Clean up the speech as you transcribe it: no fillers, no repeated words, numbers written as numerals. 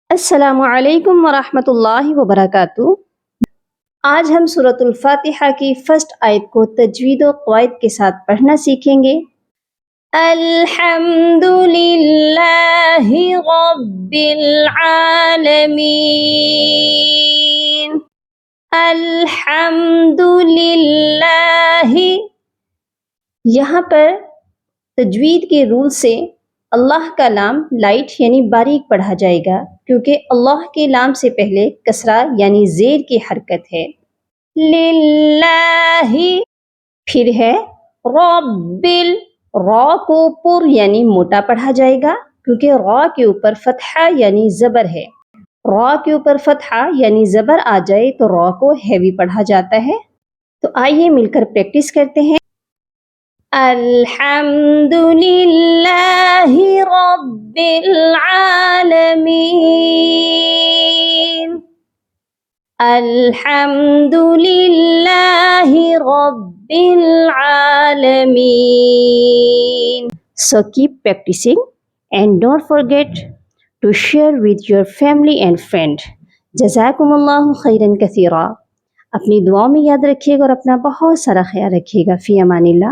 السلام علیکم ورحمۃ اللہ وبرکاتہ۔ آج ہم سورۃ الفاتحہ کی فرسٹ آیت کو تجوید و قواعد کے ساتھ پڑھنا سیکھیں گے۔ الحمد للہ رب العالمین، الحمد للہ۔ یہاں پر تجوید کے رول سے اللہ کا لام لائٹ یعنی باریک پڑھا جائے گا، کیونکہ اللہ کے لام سے پہلے کسرہ یعنی زیر کی حرکت ہے۔ للہ، پھر ہے رب را کو پر یعنی موٹا پڑھا جائے گا، کیونکہ را کے اوپر فتحہ یعنی زبر ہے۔ را کے اوپر فتحہ یعنی زبر آ جائے تو را کو ہیوی پڑھا جاتا ہے۔ تو آئیے مل کر پریکٹس کرتے ہیں۔ الحمد للہ رب العالمین، الحمد للہ رب العالمین۔ So keep practicing and don't forget to share with your family and friend. جزاکم اللہ خیرا کثیرا۔ اپنی دعاؤں میں یاد رکھیے گا اور اپنا بہت سارا خیال رکھیے گا۔ فی امان اللہ۔